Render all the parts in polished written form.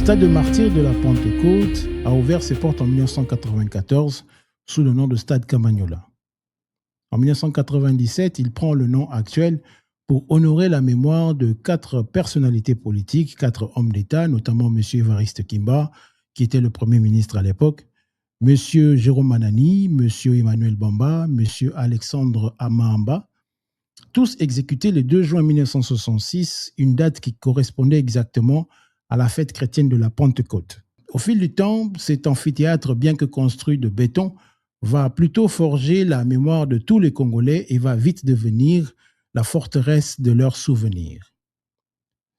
Stade de martyrs de la Pentecôte a ouvert ses portes en 1994 sous le nom de Stade Camagnola. En 1997, il prend le nom actuel pour honorer la mémoire de 4 personnalités politiques, 4 hommes d'État, notamment M. Évariste Kimba, qui était le Premier ministre à l'époque, M. Jérôme Manani, M. Emmanuel Bamba, M. Alexandre Amahamba, tous exécutés le 2 juin 1966, une date qui correspondait exactement à la fête chrétienne de la Pentecôte. Au fil du temps, cet amphithéâtre, bien que construit de béton, va plutôt forger la mémoire de tous les Congolais et va vite devenir la forteresse de leurs souvenirs.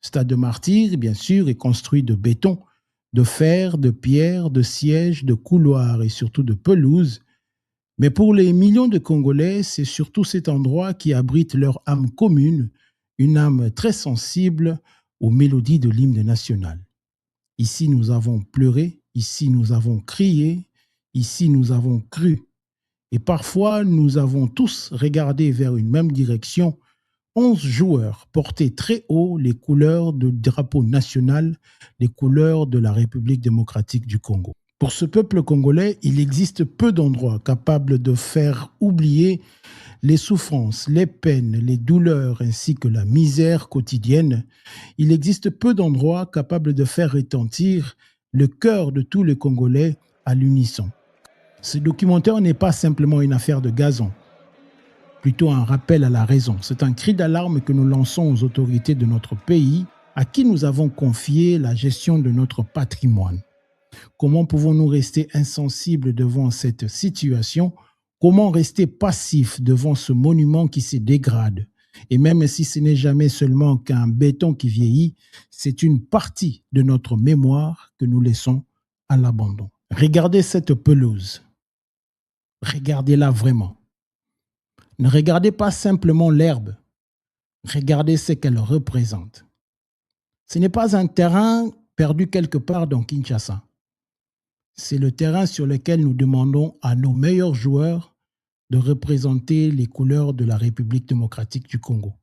Stade de martyrs, bien sûr, est construit de béton, de fer, de pierre, de sièges, de couloirs et surtout de pelouses. Mais pour les millions de Congolais, c'est surtout cet endroit qui abrite leur âme commune, une âme très sensible aux mélodies de l'hymne national. Ici, nous avons pleuré, ici, nous avons crié, ici, nous avons cru. Et parfois, nous avons tous regardé vers une même direction. 11 joueurs portaient très haut les couleurs du drapeau national, les couleurs de la République démocratique du Congo. Pour ce peuple congolais, il existe peu d'endroits capables de faire oublier les souffrances, les peines, les douleurs ainsi que la misère quotidienne. Il existe peu d'endroits capables de faire retentir le cœur de tous les Congolais à l'unisson. Ce documentaire n'est pas simplement une affaire de gazon, plutôt un rappel à la raison. C'est un cri d'alarme que nous lançons aux autorités de notre pays, à qui nous avons confié la gestion de notre patrimoine. Comment pouvons-nous rester insensibles devant cette situation? Comment rester passifs devant ce monument qui se dégrade? Et même si ce n'est jamais seulement qu'un béton qui vieillit, c'est une partie de notre mémoire que nous laissons à l'abandon. Regardez cette pelouse. Regardez-la vraiment. Ne regardez pas simplement l'herbe. Regardez ce qu'elle représente. Ce n'est pas un terrain perdu quelque part dans Kinshasa. C'est le terrain sur lequel nous demandons à nos meilleurs joueurs de représenter les couleurs de la République démocratique du Congo.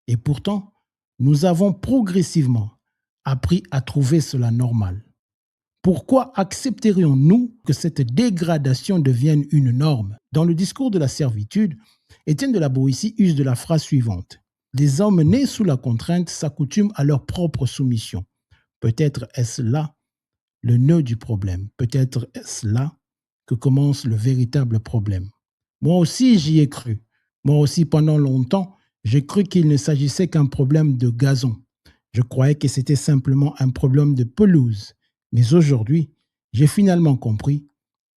Et pourtant, nous avons progressivement appris à trouver cela normal. Pourquoi accepterions-nous que cette dégradation devienne une norme? Dans le discours de la servitude, Étienne de la Boétie use de la phrase suivante. Les hommes nés sous la contrainte s'accoutument à leur propre soumission. Peut-être est-ce là le nœud du problème. Peut-être est-ce là que commence le véritable problème. Moi aussi, j'y ai cru. Moi aussi, pendant longtemps, j'ai cru qu'il ne s'agissait qu'un problème de gazon. Je croyais que c'était simplement un problème de pelouse. Mais aujourd'hui, j'ai finalement compris,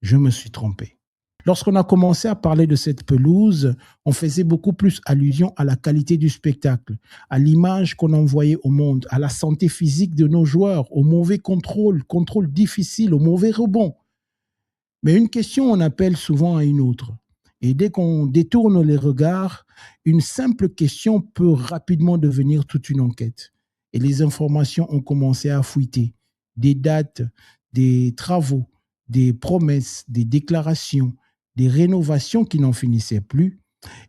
je me suis trompé. Lorsqu'on a commencé à parler de cette pelouse, on faisait beaucoup plus allusion à la qualité du spectacle, à l'image qu'on envoyait au monde, à la santé physique de nos joueurs, au mauvais contrôle difficile, au mauvais rebond. Mais une question en appelle souvent à une autre. Et dès qu'on détourne les regards, une simple question peut rapidement devenir toute une enquête. Et les informations ont commencé à fuiter. Des dates, des travaux, des promesses, des déclarations, des rénovations qui n'en finissaient plus.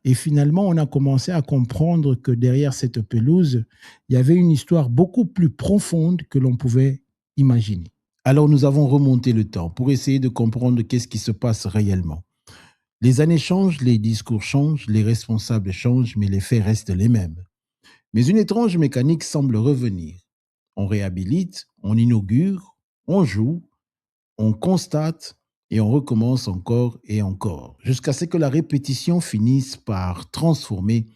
Et finalement, on a commencé à comprendre que derrière cette pelouse, il y avait une histoire beaucoup plus profonde que l'on pouvait imaginer. Alors nous avons remonté le temps pour essayer de comprendre qu'est-ce qui se passe réellement. Les années changent, les discours changent, les responsables changent, mais les faits restent les mêmes. Mais une étrange mécanique semble revenir. On réhabilite, on inaugure, on joue, on constate et on recommence encore et encore, jusqu'à ce que la répétition finisse par transformer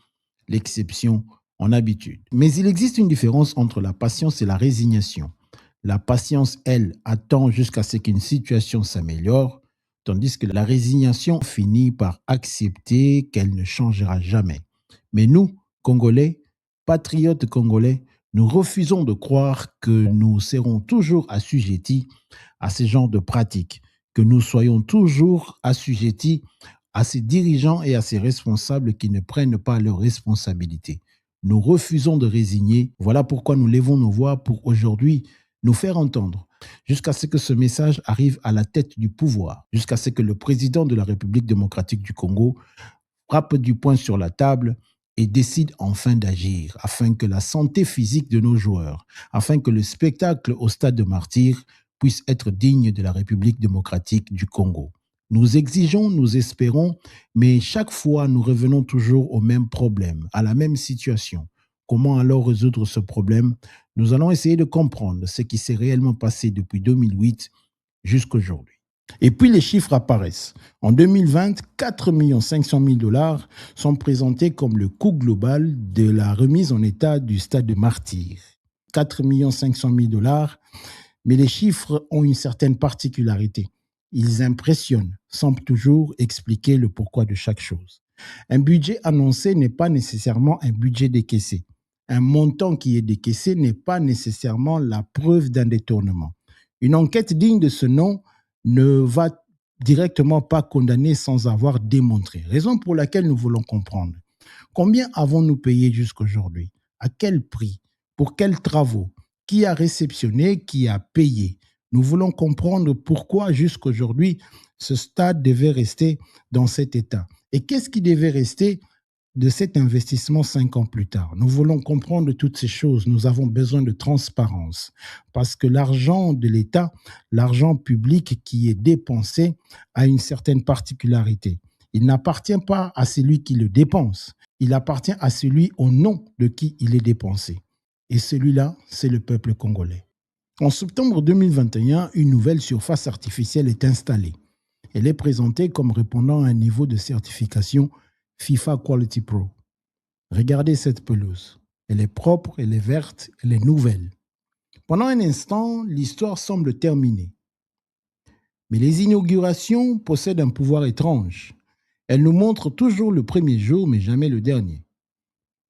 l'exception en habitude. Mais il existe une différence entre la patience et la résignation. La patience, elle, attend jusqu'à ce qu'une situation s'améliore, tandis que la résignation finit par accepter qu'elle ne changera jamais. Mais nous, Congolais, patriotes congolais, nous refusons de croire que nous serons toujours assujettis à ce genre de pratiques, que nous soyons toujours assujettis à ces dirigeants et à ces responsables qui ne prennent pas leurs responsabilités. Nous refusons de résigner. Voilà pourquoi nous levons nos voix pour aujourd'hui nous faire entendre, jusqu'à ce que ce message arrive à la tête du pouvoir, jusqu'à ce que le président de la République démocratique du Congo frappe du poing sur la table et décide enfin d'agir afin que la santé physique de nos joueurs, afin que le spectacle au stade de Martyrs puisse être digne de la République démocratique du Congo. Nous exigeons, nous espérons, mais chaque fois nous revenons toujours au même problème, à la même situation. Comment alors résoudre ce problème? Nous allons essayer de comprendre ce qui s'est réellement passé depuis 2008 jusqu'à aujourd'hui. Et puis les chiffres apparaissent. En 2020, 4 500 000 dollars sont présentés comme le coût global de la remise en état du stade de Martyrs. 4 500 000 dollars, mais les chiffres ont une certaine particularité. Ils impressionnent, semblent toujours expliquer le pourquoi de chaque chose. Un budget annoncé n'est pas nécessairement un budget décaissé. Un montant qui est décaissé n'est pas nécessairement la preuve d'un détournement. Une enquête digne de ce nom ne va directement pas condamner sans avoir démontré. Raison pour laquelle nous voulons comprendre. Combien avons-nous payé jusqu'aujourd'hui? À quel prix? Pour quels travaux? Qui a réceptionné? Qui a payé? Nous voulons comprendre pourquoi jusqu'aujourd'hui ce stade devait rester dans cet état. Et qu'est-ce qui devait rester de cet investissement 5 ans plus tard? Nous voulons comprendre toutes ces choses. Nous avons besoin de transparence parce que l'argent de l'État, l'argent public qui est dépensé a une certaine particularité. Il n'appartient pas à celui qui le dépense. Il appartient à celui au nom de qui il est dépensé. Et celui-là, c'est le peuple congolais. En septembre 2021, une nouvelle surface artificielle est installée. Elle est présentée comme répondant à un niveau de certification FIFA Quality Pro. Regardez cette pelouse. Elle est propre, elle est verte, elle est nouvelle. Pendant un instant, l'histoire semble terminée. Mais les inaugurations possèdent un pouvoir étrange. Elles nous montrent toujours le premier jour, mais jamais le dernier.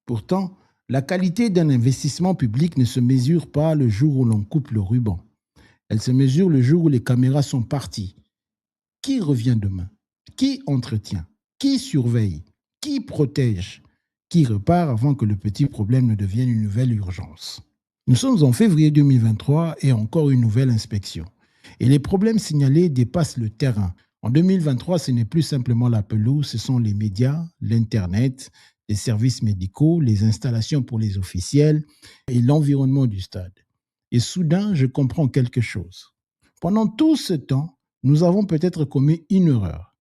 Pourtant, la qualité d'un investissement public ne se mesure pas le jour où l'on coupe le ruban. Elle se mesure le jour où les caméras sont parties. Qui revient demain? Qui entretient? Qui surveille? Qui protège? Qui repart avant que le petit problème ne devienne une nouvelle urgence? Nous sommes en février 2023 et encore une nouvelle inspection. Et les problèmes signalés dépassent le terrain. En 2023, ce n'est plus simplement la pelouse, ce sont les médias, l'Internet, les services médicaux, les installations pour les officiels et l'environnement du stade. Et soudain, je comprends quelque chose. Pendant tout ce temps, nous avons peut-être commis une erreur.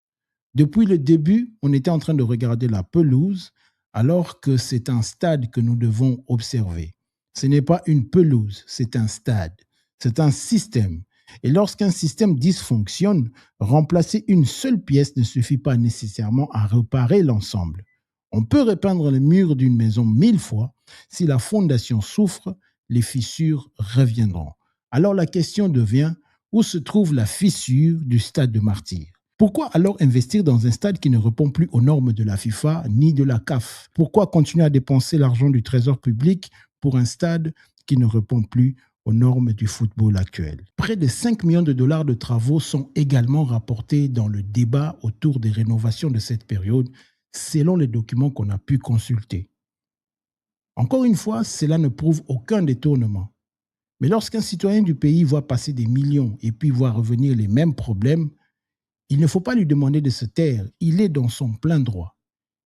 Depuis le début, on était en train de regarder la pelouse alors que c'est un stade que nous devons observer. Ce n'est pas une pelouse, c'est un stade. C'est un système. Et lorsqu'un système dysfonctionne, remplacer une seule pièce ne suffit pas nécessairement à réparer l'ensemble. On peut repeindre les murs d'une maison 1000 fois. Si la fondation souffre, les fissures reviendront. Alors la question devient, où se trouve la fissure du stade de Martyrs? Pourquoi alors investir dans un stade qui ne répond plus aux normes de la FIFA ni de la CAF? Pourquoi continuer à dépenser l'argent du trésor public pour un stade qui ne répond plus aux normes du football actuel? Près de 5 millions de dollars de travaux sont également rapportés dans le débat autour des rénovations de cette période, selon les documents qu'on a pu consulter. Encore une fois, cela ne prouve aucun détournement. Mais lorsqu'un citoyen du pays voit passer des millions et puis voit revenir les mêmes problèmes, il ne faut pas lui demander de se taire. Il est dans son plein droit.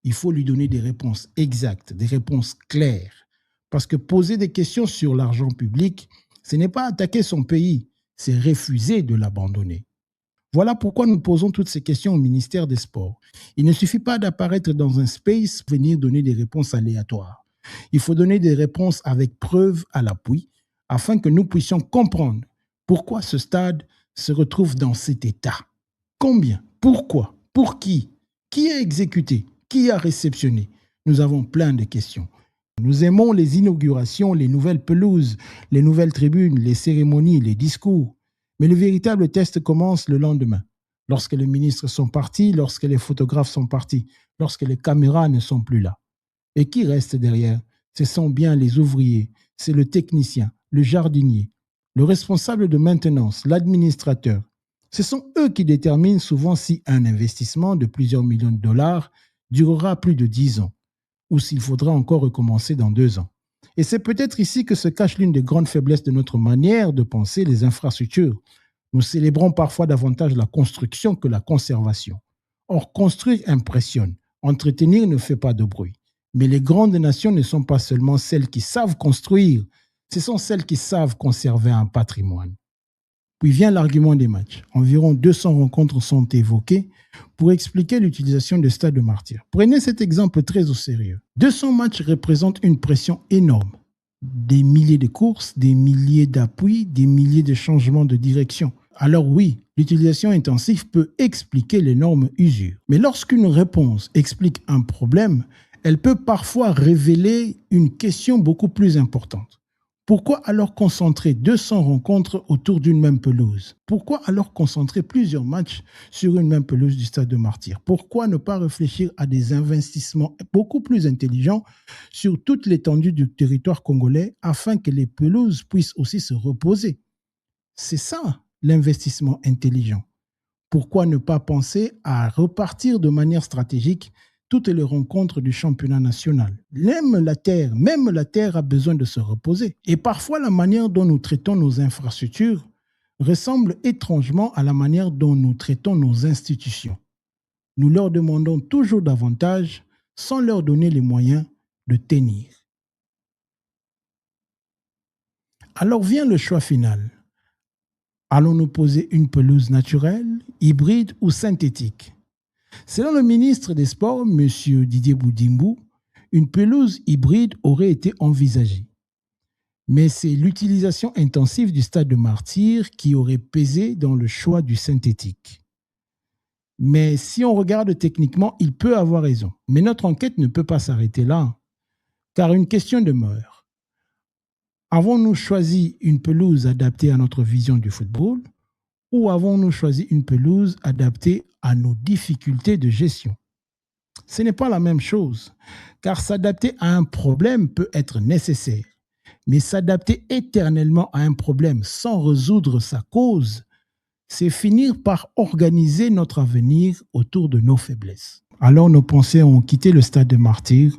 Il faut lui donner des réponses exactes, des réponses claires. Parce que poser des questions sur l'argent public, ce n'est pas attaquer son pays, c'est refuser de l'abandonner. Voilà pourquoi nous posons toutes ces questions au ministère des Sports. Il ne suffit pas d'apparaître dans un space pour venir donner des réponses aléatoires. Il faut donner des réponses avec preuve à l'appui afin que nous puissions comprendre pourquoi ce stade se retrouve dans cet état. Combien? Pourquoi? Pour qui? Qui a exécuté? Qui a réceptionné? Nous avons plein de questions. Nous aimons les inaugurations, les nouvelles pelouses, les nouvelles tribunes, les cérémonies, les discours. Mais le véritable test commence le lendemain, lorsque les ministres sont partis, lorsque les photographes sont partis, lorsque les caméras ne sont plus là. Et qui reste derrière? Ce sont bien les ouvriers, c'est le technicien, le jardinier, le responsable de maintenance, l'administrateur. Ce sont eux qui déterminent souvent si un investissement de plusieurs millions de dollars durera plus de 10 ans ou s'il faudra encore recommencer dans 2 ans. Et c'est peut-être ici que se cache l'une des grandes faiblesses de notre manière de penser les infrastructures. Nous célébrons parfois davantage la construction que la conservation. Or, construire impressionne, entretenir ne fait pas de bruit. Mais les grandes nations ne sont pas seulement celles qui savent construire, ce sont celles qui savent conserver un patrimoine. Puis vient l'argument des matchs. Environ 200 rencontres sont évoquées pour expliquer l'utilisation des stades de martyrs. Prenez cet exemple très au sérieux. 200 matchs représentent une pression énorme. Des milliers de courses, des milliers d'appuis, des milliers de changements de direction. Alors oui, l'utilisation intensive peut expliquer l'énorme usure. Mais lorsqu'une réponse explique un problème, elle peut parfois révéler une question beaucoup plus importante. Pourquoi alors concentrer 200 rencontres autour d'une même pelouse? Pourquoi alors concentrer plusieurs matchs sur une même pelouse du Stade de Martyrs? Pourquoi ne pas réfléchir à des investissements beaucoup plus intelligents sur toute l'étendue du territoire congolais afin que les pelouses puissent aussi se reposer? C'est ça l'investissement intelligent. Pourquoi ne pas penser à repartir de manière stratégique toutes les rencontres du championnat national? Même la terre a besoin de se reposer. Et parfois, la manière dont nous traitons nos infrastructures ressemble étrangement à la manière dont nous traitons nos institutions. Nous leur demandons toujours davantage sans leur donner les moyens de tenir. Alors vient le choix final. Allons-nous poser une pelouse naturelle, hybride ou synthétique? Selon le ministre des Sports, M. Didier Boudimbo, une pelouse hybride aurait été envisagée. Mais c'est l'utilisation intensive du Stade de Martyrs qui aurait pesé dans le choix du synthétique. Mais si on regarde techniquement, il peut avoir raison. Mais notre enquête ne peut pas s'arrêter là, car une question demeure. Avons-nous choisi une pelouse adaptée à notre vision du football ou avons-nous choisi une pelouse adaptée à nos difficultés de gestion? Ce n'est pas la même chose, car s'adapter à un problème peut être nécessaire, mais s'adapter éternellement à un problème sans résoudre sa cause, c'est finir par organiser notre avenir autour de nos faiblesses. Alors nos pensées ont quitté le Stade de Martyrs,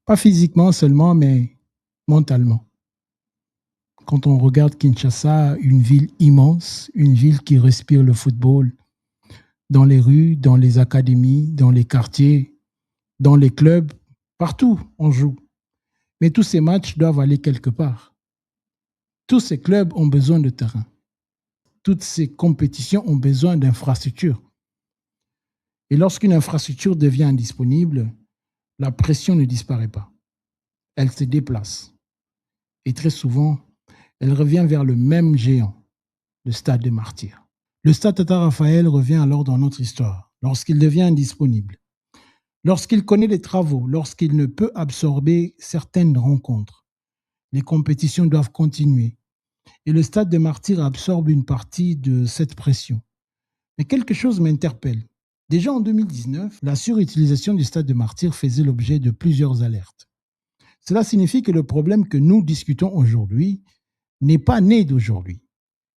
pas physiquement seulement, mais mentalement. Quand on regarde Kinshasa, une ville immense, une ville qui respire le football, dans les rues, dans les académies, dans les quartiers, dans les clubs, partout on joue. Mais tous ces matchs doivent aller quelque part. Tous ces clubs ont besoin de terrain. Toutes ces compétitions ont besoin d'infrastructures. Et lorsqu'une infrastructure devient indisponible, la pression ne disparaît pas. Elle se déplace. Et très souvent, elle revient vers le même géant, le Stade des Martyrs. Le Stade Tata Raphaël revient alors dans notre histoire, lorsqu'il devient indisponible, lorsqu'il connaît les travaux, lorsqu'il ne peut absorber certaines rencontres. Les compétitions doivent continuer et le Stade des Martyrs absorbe une partie de cette pression. Mais quelque chose m'interpelle. Déjà en 2019, la surutilisation du Stade des Martyrs faisait l'objet de plusieurs alertes. Cela signifie que le problème que nous discutons aujourd'hui n'est pas né d'aujourd'hui.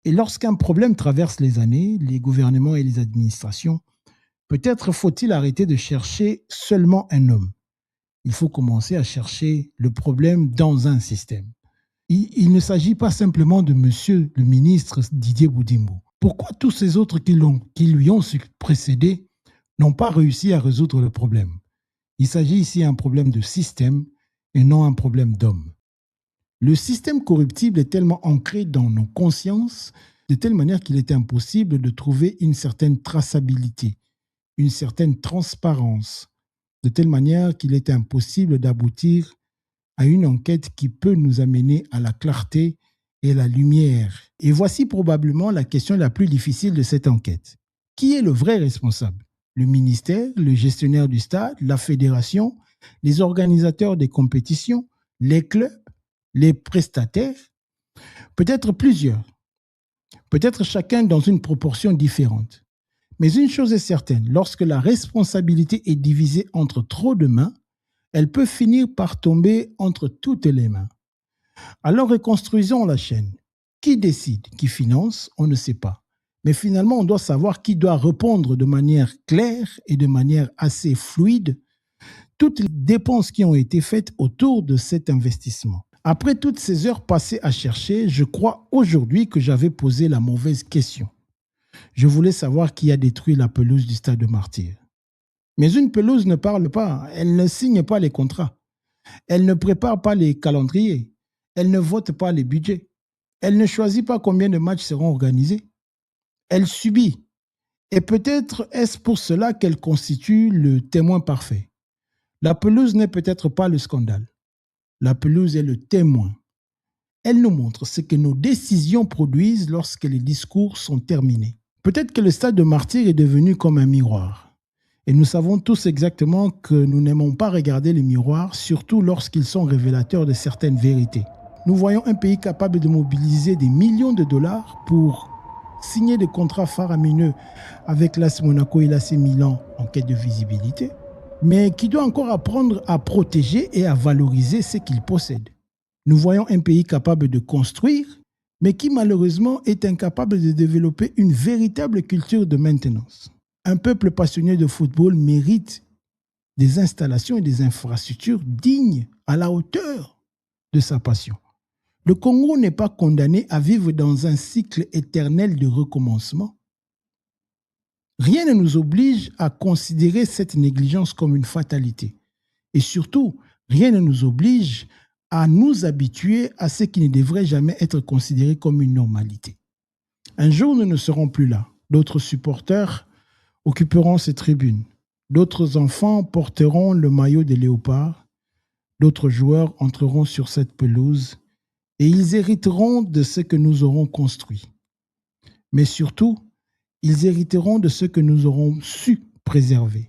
Et lorsqu'un problème traverse les années, les gouvernements et les administrations, peut-être faut-il arrêter de chercher seulement un homme. Il faut commencer à chercher le problème dans un système. Il ne s'agit pas simplement de monsieur le ministre Didier Boudimbo. Pourquoi tous ces autres qui lui ont précédé n'ont pas réussi à résoudre le problème? Il s'agit ici d'un problème de système et non un problème d'homme. Le système corruptible est tellement ancré dans nos consciences de telle manière qu'il est impossible de trouver une certaine traçabilité, une certaine transparence, de telle manière qu'il est impossible d'aboutir à une enquête qui peut nous amener à la clarté et la lumière. Et voici probablement la question la plus difficile de cette enquête. Qui est le vrai responsable? Le ministère, le gestionnaire du stade, la fédération, les organisateurs des compétitions, les clubs, les prestataires? Peut-être plusieurs. Peut-être chacun dans une proportion différente. Mais une chose est certaine, lorsque la responsabilité est divisée entre trop de mains, elle peut finir par tomber entre toutes les mains. Alors reconstruisons la chaîne. Qui décide? Qui finance? On ne sait pas. Mais finalement, on doit savoir qui doit répondre de manière claire et de manière assez fluide toutes les dépenses qui ont été faites autour de cet investissement. Après toutes ces heures passées à chercher, je crois aujourd'hui que j'avais posé la mauvaise question. Je voulais savoir qui a détruit la pelouse du Stade de Martyrs. Mais une pelouse ne parle pas, elle ne signe pas les contrats, elle ne prépare pas les calendriers, elle ne vote pas les budgets, elle ne choisit pas combien de matchs seront organisés, elle subit. Et peut-être est-ce pour cela qu'elle constitue le témoin parfait. La pelouse n'est peut-être pas le scandale. La pelouse est le témoin. Elle nous montre ce que nos décisions produisent lorsque les discours sont terminés. Peut-être que le stade de martyr est devenu comme un miroir. Et nous savons tous exactement que nous n'aimons pas regarder les miroirs, surtout lorsqu'ils sont révélateurs de certaines vérités. Nous voyons un pays capable de mobiliser des millions de dollars pour signer des contrats faramineux avec l'AS Monaco et l'AC Milan en quête de visibilité, mais qui doit encore apprendre à protéger et à valoriser ce qu'il possède. Nous voyons un pays capable de construire, mais qui malheureusement est incapable de développer une véritable culture de maintenance. Un peuple passionné de football mérite des installations et des infrastructures dignes à la hauteur de sa passion. Le Congo n'est pas condamné à vivre dans un cycle éternel de recommencement. Rien ne nous oblige à considérer cette négligence comme une fatalité. Et surtout, rien ne nous oblige à nous habituer à ce qui ne devrait jamais être considéré comme une normalité. Un jour, nous ne serons plus là. D'autres supporters occuperont ces tribunes. D'autres enfants porteront le maillot des léopards. D'autres joueurs entreront sur cette pelouse et ils hériteront de ce que nous aurons construit. Mais surtout, ils hériteront de ce que nous aurons su préserver.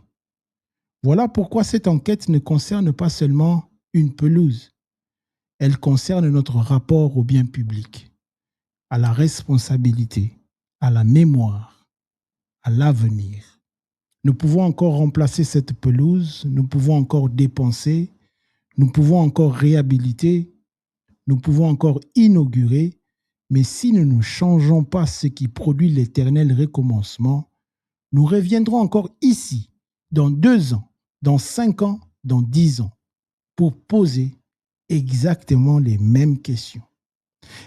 Voilà pourquoi cette enquête ne concerne pas seulement une pelouse. Elle concerne notre rapport au bien public, à la responsabilité, à la mémoire, à l'avenir. Nous pouvons encore remplacer cette pelouse, nous pouvons encore dépenser, nous pouvons encore réhabiliter, nous pouvons encore inaugurer, mais si nous ne changeons pas ce qui produit l'éternel recommencement, nous reviendrons encore ici, dans 2 ans, dans 5 ans, dans 10 ans, pour poser exactement les mêmes questions.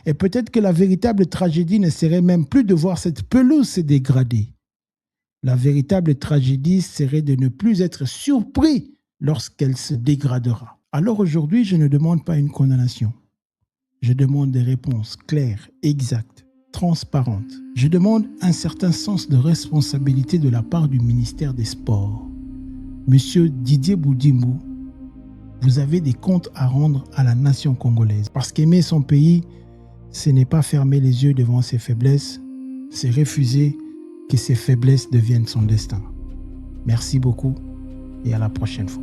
Et peut-être que la véritable tragédie ne serait même plus de voir cette pelouse se dégrader. La véritable tragédie serait de ne plus être surpris lorsqu'elle se dégradera. Alors aujourd'hui, je ne demande pas une condamnation. Je demande des réponses claires, exactes, transparentes. Je demande un certain sens de responsabilité de la part du ministère des Sports. Monsieur Didier Boudimou, vous avez des comptes à rendre à la nation congolaise. Parce qu'aimer son pays, ce n'est pas fermer les yeux devant ses faiblesses, c'est refuser que ses faiblesses deviennent son destin. Merci beaucoup et à la prochaine fois.